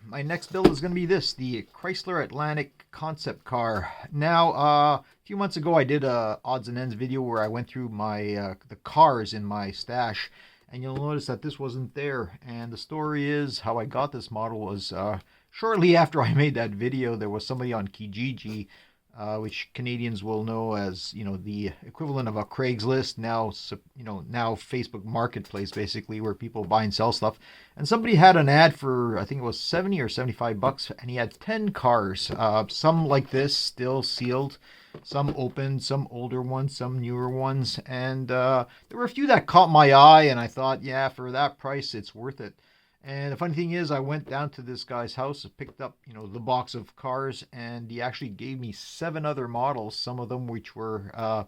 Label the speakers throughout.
Speaker 1: my next build is going to be the Chrysler Atlantic concept car. Now, a few months ago, I did a odds and ends video where I went through my the cars in my stash, and you'll notice that this wasn't there. And the story is how I got this model was shortly after I made that video. There was somebody on Kijiji, which Canadians will know as, the equivalent of a Craigslist, now Facebook Marketplace, basically, where people buy and sell stuff. And somebody had an ad for, I think it was 70 or 75 bucks, and he had 10 cars, some like this, still sealed, some open, some older ones, some newer ones. And there were a few that caught my eye, and I thought, yeah, for that price, it's worth it. And the funny thing is, I went down to this guy's house and picked up, the box of cars, and he actually gave me 7 other models, some of them which were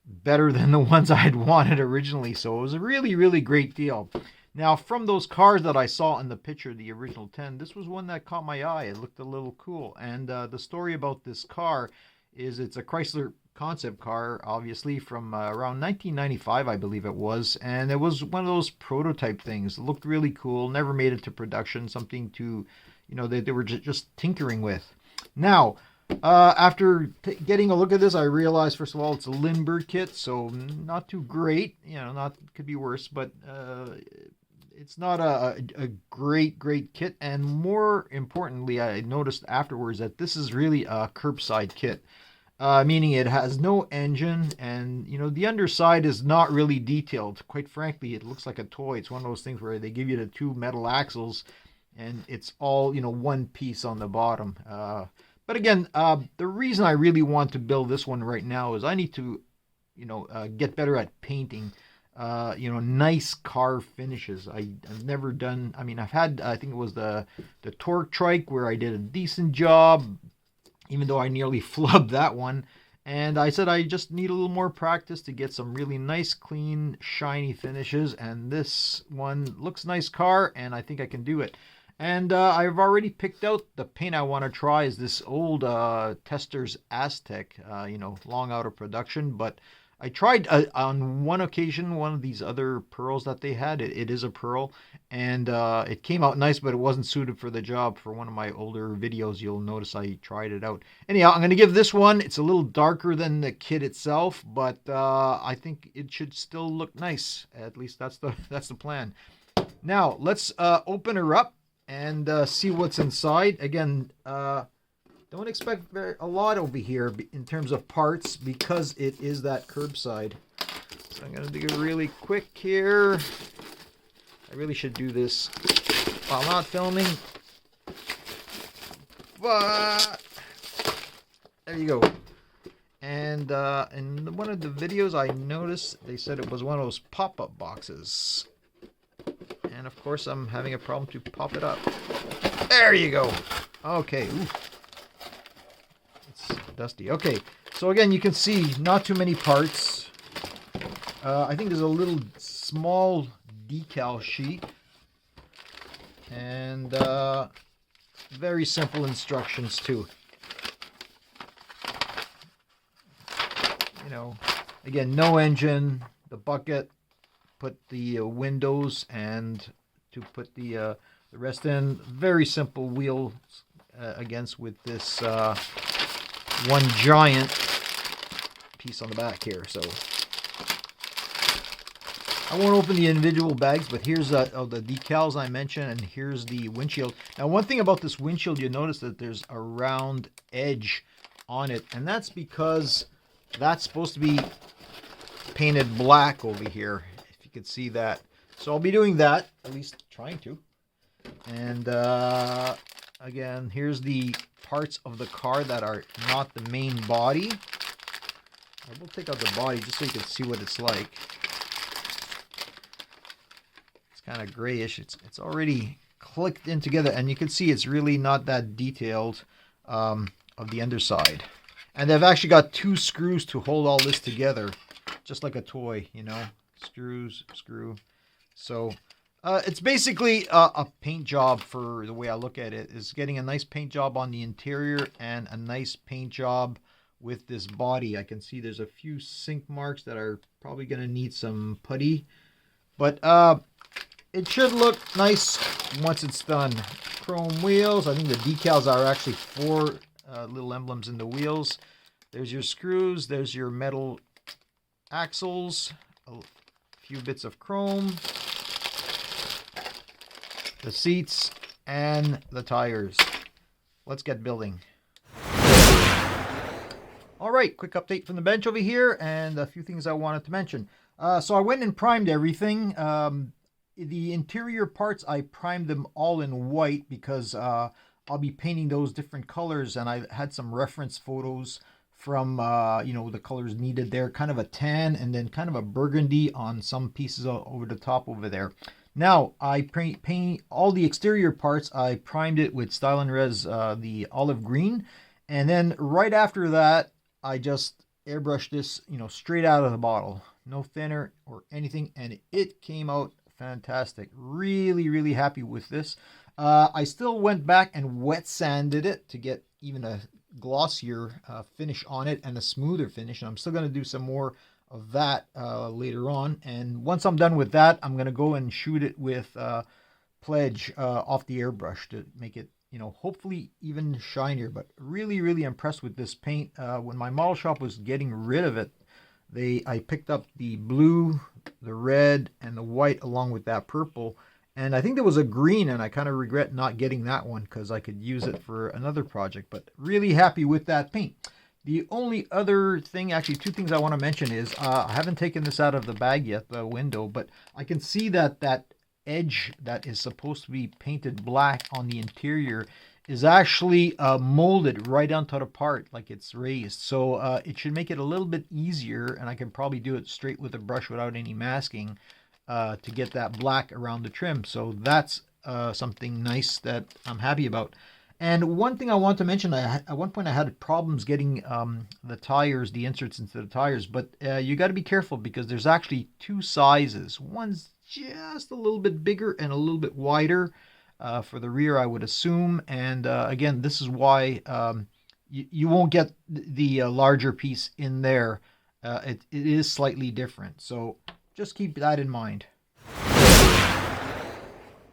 Speaker 1: better than the ones I had wanted originally. So it was a really, really great deal. Now, from those cars that I saw in the picture, the original 10, this was one that caught my eye. It looked a little cool. And the story about this car is it's a Chrysler concept car, obviously, from around 1995, I believe it was. And it was one of those prototype things. It looked really cool, never made it to production, something to, they were just tinkering with. Now, after getting a look at this, I realized, first of all, it's a Lindberg kit, so not too great. Could be worse, but it's not a great kit. And more importantly, I noticed afterwards that this is really a curbside kit. Meaning it has no engine, and the underside is not really detailed. Quite frankly, it looks like a toy. It's one of those things where they give you the 2 metal axles and it's all one piece on the bottom. But again, the reason I really want to build this one right now is I need to get better at painting nice car finishes. I've never done, I've had, I think it was the Torque Trike where I did a decent job, even though I nearly flubbed that one. And I said I just need a little more practice to get some really nice, clean, shiny finishes. And this one looks nice car, and I think I can do it. And I've already picked out the paint I want to try is this old Testors Aztec, long out of production. But I tried on one occasion one of these other pearls that they had. It is a pearl, and it came out nice, but it wasn't suited for the job. For one of my older videos, you'll notice I tried it out. Anyhow, I'm going to give this one, it's a little darker than the kit itself, but I think it should still look nice. At least that's the plan. Now, let's open her up and see what's inside. Again, don't expect a lot over here in terms of parts because it is that curbside. So I'm going to do it really quick here. I really should do this while not filming. But there you go. And in one of the videos I noticed they said it was one of those pop-up boxes. And of course I'm having a problem to pop it up. There you go. Okay. Ooh. Dusty. Okay, so again, you can see not too many parts. I think there's a little small decal sheet and very simple instructions too. Again, no engine, the bucket, put the windows, and to put the rest in. Very simple wheels against with this one giant piece on the back here. So I won't open the individual bags, but here's the decals I mentioned, and here's the windshield. Now, one thing about this windshield, you notice that there's a round edge on it, and that's because that's supposed to be painted black over here, if you could see that. So I'll be doing that, at least trying to. And again, here's the parts of the car that are not the main body. I will take out the body just so you can see what it's like. It's kind of grayish. It's already clicked in together, and you can see it's really not that detailed of the underside. And they've actually got 2 screws to hold all this together, just like a toy, screw. So it's basically a paint job. For the way I look at it, is getting a nice paint job on the interior and a nice paint job with this body. I can see there's a few sink marks that are probably going to need some putty, but it should look nice once it's done. chrome wheels. I think the decals are actually 4 little emblems in the wheels. There's your screws. There's your metal axles. A few bits of chrome. The seats and the tires. Let's get building. All right, quick update from the bench over here and a few things I wanted to mention. So I went and primed everything. The interior parts, I primed them all in white because I'll be painting those different colors, and I had some reference photos from, the colors needed there, kind of a tan and then kind of a burgundy on some pieces over the top over there. Now, I paint all the exterior parts. I primed it with Style and Res, the olive green. And then right after that, I just airbrushed this, straight out of the bottle. No thinner or anything. And it came out fantastic. Really, really happy with this. I still went back and wet sanded it to get even a glossier finish on it and a smoother finish. And I'm still going to do some more of that later on. And once I'm done with that, I'm going to go and shoot it with Pledge off the airbrush to make it, hopefully even shinier. But really, really impressed with this paint. When my model shop was getting rid of it, I picked up the blue, the red, and the white along with that purple. And I think there was a green, and I kind of regret not getting that one because I could use it for another project. But really happy with that paint. The only other thing, actually 2 things I want to mention is I haven't taken this out of the bag yet, the window, but I can see that that edge that is supposed to be painted black on the interior is actually molded right onto the part, like it's raised. So it should make it a little bit easier, and I can probably do it straight with a brush without any masking to get that black around the trim. So that's something nice that I'm happy about. And one thing I want to mention, at one point I had problems getting the tires, the inserts into the tires, but you got to be careful because there's actually 2 sizes. One's just a little bit bigger and a little bit wider for the rear, I would assume. And again, this is why you won't get the larger piece in there. It is slightly different. So just keep that in mind.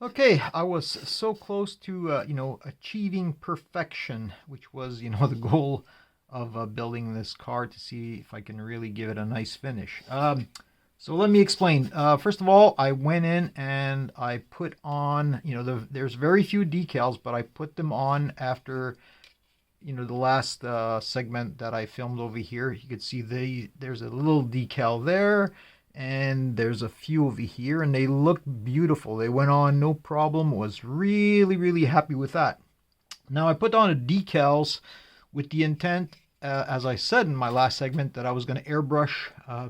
Speaker 1: Okay, I was so close to, achieving perfection, which was, the goal of building this car to see if I can really give it a nice finish. So let me explain. First of all, I went in and I put on, there's very few decals, but I put them on after, the last segment that I filmed over here. You could see there's a little decal there. And there's a few over here, and they look beautiful. They went on no problem. Was really, really happy with that. Now I put on the decals with the intent, as I said in my last segment, that I was going to airbrush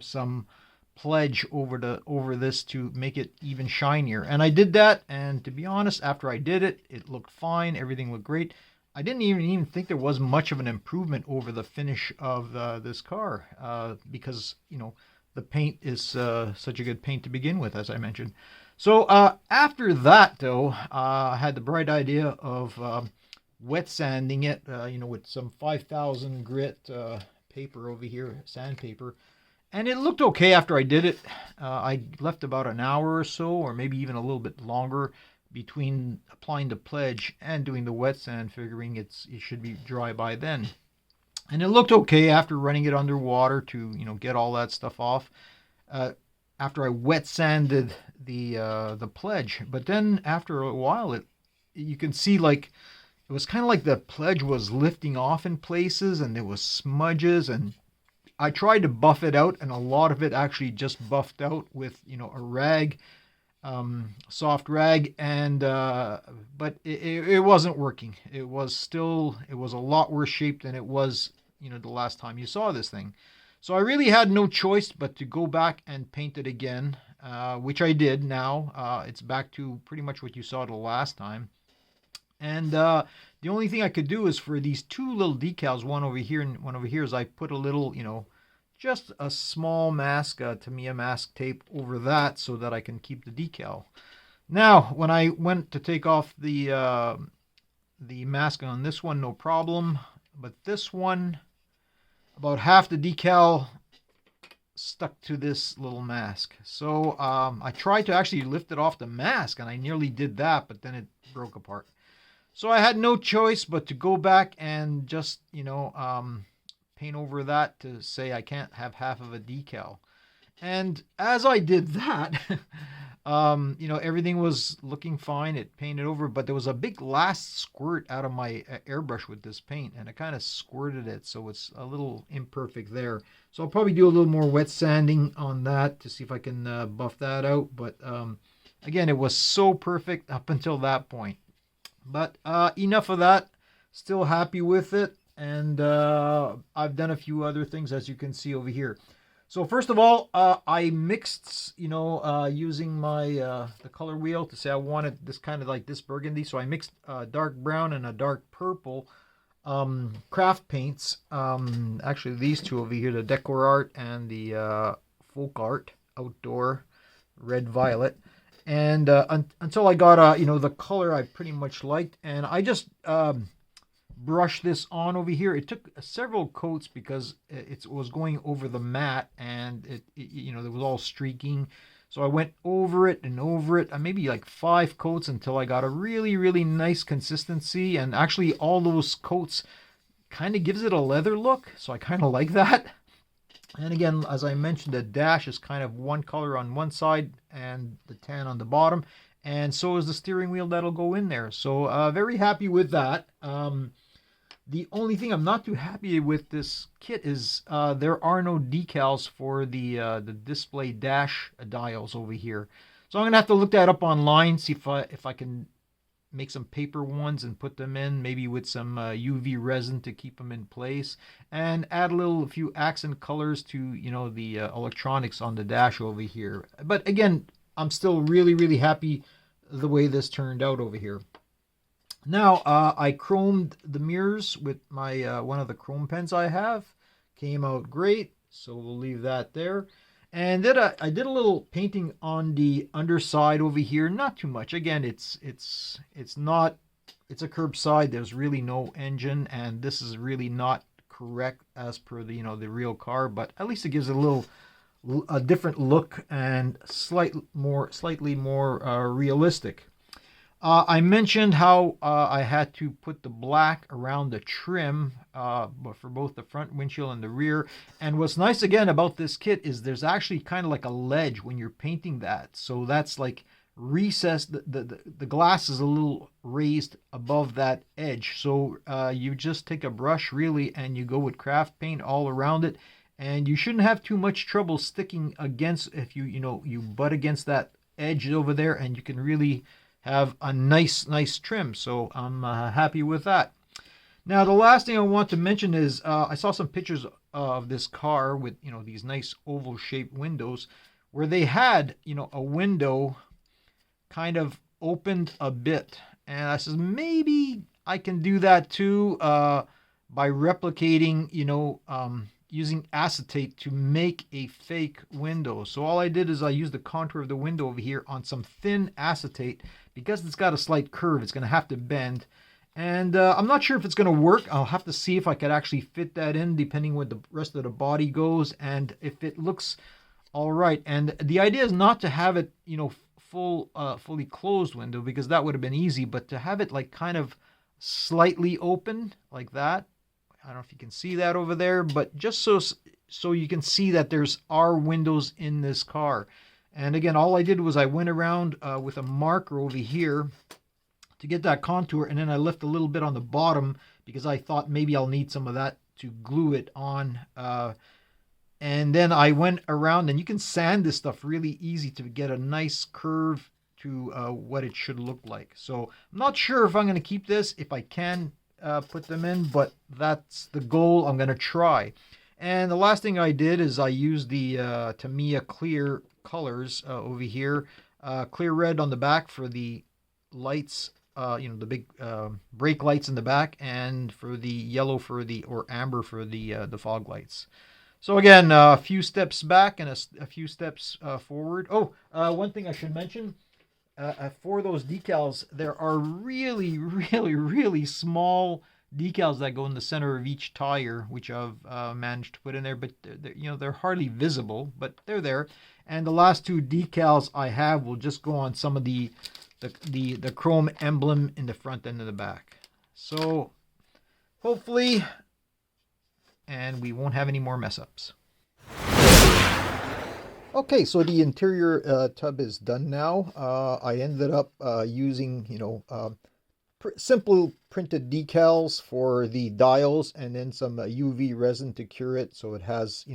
Speaker 1: some Pledge over this to make it even shinier. And I did that, and to be honest, after I did it, it looked fine. Everything looked great. I didn't even think there was much of an improvement over the finish of this car because, the paint is such a good paint to begin with, as I mentioned. So after that, though, I had the bright idea of wet sanding it, with some 5000 grit paper over here, sandpaper. And it looked okay after I did it. I left about an hour or so, or maybe even a little bit longer, between applying the Pledge and doing the wet sand, figuring it should be dry by then. And it looked okay after running it underwater to, get all that stuff off. After I wet sanded the Pledge, but then after a while, you can see like it was kind of like the Pledge was lifting off in places, and there was smudges. And I tried to buff it out, and a lot of it actually just buffed out with a rag, soft rag, and but it wasn't working. It was a lot worse shape than it was the last time you saw this thing. So I really had no choice but to go back and paint it again, which I did. Now it's back to pretty much what you saw the last time. And the only thing I could do is for these 2 little decals, one over here and one over here, is I put a little, just a small mask, Tamiya mask tape over that so that I can keep the decal. Now, when I went to take off the mask on this one, no problem. But this one, about half the decal stuck to this little mask. So I tried to actually lift it off the mask, and I nearly did that, but then it broke apart. So I had no choice but to go back and just, paint over that to say I can't have half of a decal. And as I did that, everything was looking fine. It painted over, but there was a big last squirt out of my airbrush with this paint, and it kind of squirted it, so it's a little imperfect there. So I'll probably do a little more wet sanding on that to see if I can buff that out. But again, it was so perfect up until that point. But enough of that. Still happy with it, and I've done a few other things, as you can see over here. So first of all, I mixed, using my the color wheel to say I wanted this kind of like this burgundy. So I mixed dark brown and a dark purple craft paints. Actually, these two over here, the Decor Art and the Folk Art Outdoor Red Violet. And until I got, the color I pretty much liked. And I just brush this on over here. It took several coats because it was going over the mat, and it was all streaking. So I went over it and over it, maybe like 5 coats until I got a really, really nice consistency. And actually all those coats kind of gives it a leather look. So I kind of like that. And again, as I mentioned, the dash is kind of one color on one side and the tan on the bottom. And so is the steering wheel that'll go in there. So very happy with that. The only thing I'm not too happy with this kit is there are no decals for the display dash dials over here. So I'm going to have to look that up online, see if I can make some paper ones and put them in, maybe with some UV resin to keep them in place, and add a few accent colors to the electronics on the dash over here. But again, I'm still really, really happy the way this turned out over here. Now, I chromed the mirrors with my one of the chrome pens I have. Came out great, so we'll leave that there. And then I did a little painting on the underside over here. Not too much. Again, it's a Curbside. There's really no engine, and this is really not correct as per the the real car. But at least it gives it a different look and slightly more realistic. I mentioned how I had to put the black around the trim for both the front windshield and the rear. And what's nice again about this kit is there's actually kind of like a ledge when you're painting that. So that's like recessed. The glass is a little raised above that edge. So you just take a brush really and you go with craft paint all around it. And you shouldn't have too much trouble sticking against if you butt against that edge over there, and you can really have a nice trim. So I'm happy with that. Now the last thing I want to mention is I saw some pictures of this car with these nice oval shaped windows where they had a window kind of opened a bit, and I said maybe I can do that too by replicating using acetate to make a fake window. So all I did is I used the contour of the window over here on some thin acetate. Because it's got a slight curve, it's going to have to bend. And I'm not sure if it's going to work. I'll have to see if I could actually fit that in depending where the rest of the body goes and if it looks all right. And the idea is not to have it, fully closed window, because that would have been easy, but to have it like kind of slightly open like that. I don't know if you can see that over there, but just so you can see that there's windows in this car. And again, all I did was I went around with a marker over here to get that contour, and then I left a little bit on the bottom because I thought maybe I'll need some of that to glue it on. And then I went around, and you can sand this stuff really easy to get a nice curve to what it should look like. So I'm not sure if I'm going to keep this, if I can put them in, but that's the goal. I'm going to try. And the last thing I did is I used the Tamiya clear colors over here. Clear red on the back for the lights, the big brake lights in the back, and for the yellow or amber for the fog lights. So again, a few steps back and a few steps forward. One thing I should mention, for those decals, there are really, really, really small decals that go in the center of each tire, which I've managed to put in there, but they're hardly visible, but they're there. And the last 2 decals I have will just go on some of the the chrome emblem in the front and in the back. So hopefully, and we won't have any more mess ups. Okay, so the interior tub is done now. I ended up using, simple printed decals for the dials, and then some UV resin to cure it, so it has,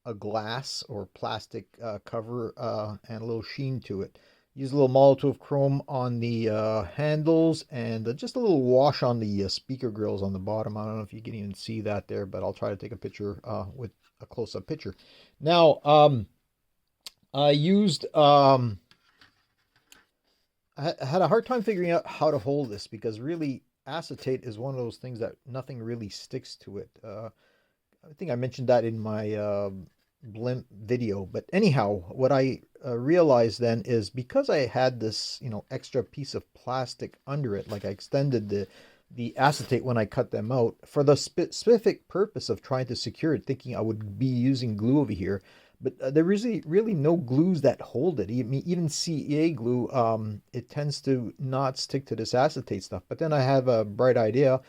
Speaker 1: a glass or plastic cover and a little sheen to it. Use a little Molotov chrome on the handles, and just a little wash on the speaker grills on the bottom. I don't know if you can even see that there, but I'll try to take a picture with a close-up picture. Now, I used, I had a hard time figuring out how to hold this, because really acetate is one of those things that nothing really sticks to it. I think I mentioned that in my blimp video, but anyhow, what I realized then is, because I had this, extra piece of plastic under it, like I extended the acetate when I cut them out for the specific purpose of trying to secure it, thinking I would be using glue over here. But there is really no glues that hold it. Even CEA glue, it tends to not stick to this acetate stuff. But then I have a bright idea.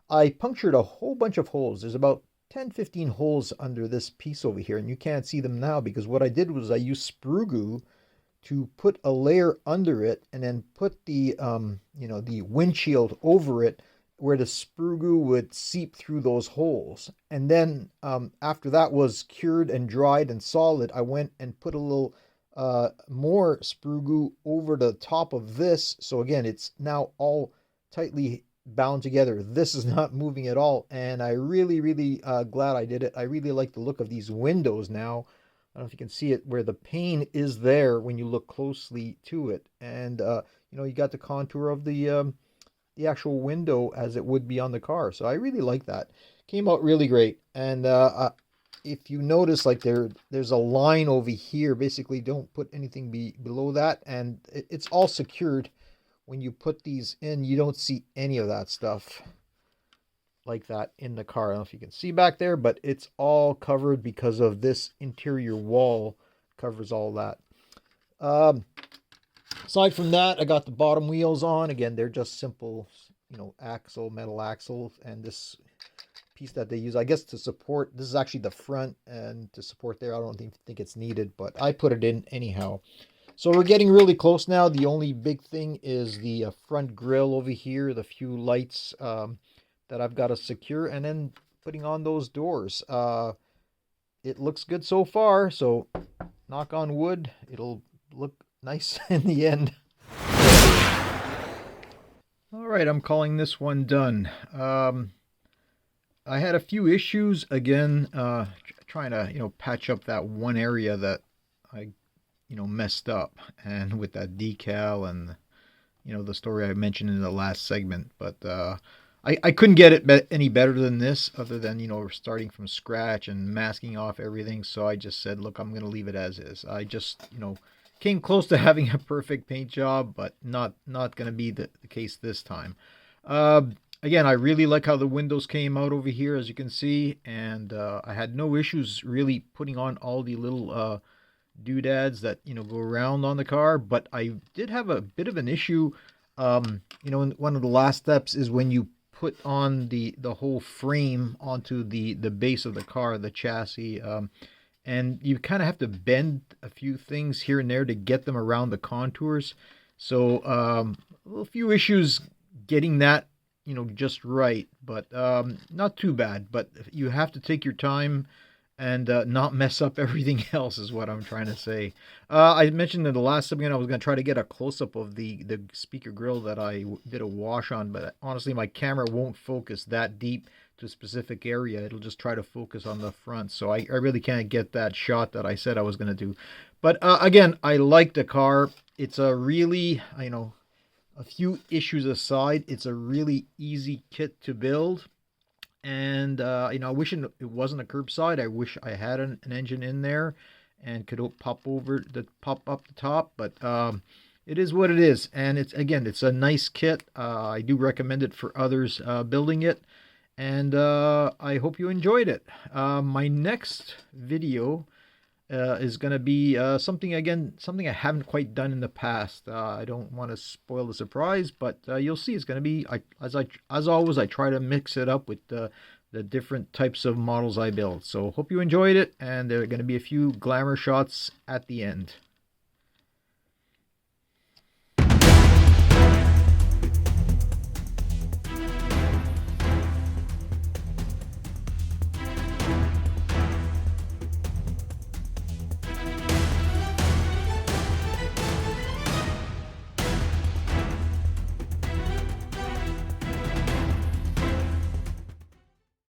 Speaker 1: I punctured a whole bunch of holes. There's about 10-15 holes under this piece over here, and you can't see them now because what I did was I used sprue glue to put a layer under it, and then put the the windshield over it, where the sprue glue would seep through those holes. And then after that was cured and dried and solid, I went and put a little more sprue glue over the top of this. So again, it's now all tightly bound together. This is not moving at all, and I really glad I did it. I really like the look of these windows now. I don't know if you can see it, where the pane is there when you look closely to it, and you got the contour of the actual window as it would be on the car. So I really like that. Came out really great. And if you notice, like there's a line over here. Basically, don't put anything below that, and it's all secured. When you put these in, you don't see any of that stuff like that in the car. I don't know if you can see back there, but it's all covered because of this interior wall covers all that. Aside from that, I got the bottom wheels on. Again, they're just simple, metal axle, and this piece that they use, I guess, to support. This is actually the front, and to support there, I don't think it's needed, but I put it in anyhow. So we're getting really close now. The only big thing is the front grille over here, the few lights that I've got to secure, and then putting on those doors. It looks good so far, so knock on wood, it'll look nice in the end. All right, I'm calling this one done. I had a few issues again, trying to patch up that one area that I messed up, and with that decal and the story I mentioned in the last segment. But I couldn't get it any better than this, other than starting from scratch and masking off everything. So I just said, look, I'm going to leave it as is. I just came close to having a perfect paint job, but not going to be the case this time. Again, I really like how the windows came out over here, as you can see, and I had no issues really putting on all the little doodads that go around on the car. But I did have a bit of an issue. In one of the last steps is when you put on the whole frame onto the base of the car, the chassis. And you kind of have to bend a few things here and there to get them around the contours. So a few issues getting that, just right, but not too bad. But you have to take your time and not mess up everything else, is what I'm trying to say. I mentioned in the last segment I was going to try to get a close-up of the speaker grill that I did a wash on, but honestly my camera won't focus that deep to a specific area. It'll just try to focus on the front, so I really can't get that shot that I said I was going to do. But again, I like the car. It's a really, a few issues aside, it's a really easy kit to build. And I wish it wasn't a curbside. I wish I had an engine in there and could pop up the top, but it is what it is. And it's a nice kit. I do recommend it for others building it. And I hope you enjoyed it. My next video is going to be something I haven't quite done in the past. I don't want to spoil the surprise, but you'll see it's going to be, as always, I try to mix it up with the different types of models I build. So hope you enjoyed it, and there are going to be a few glamour shots at the end.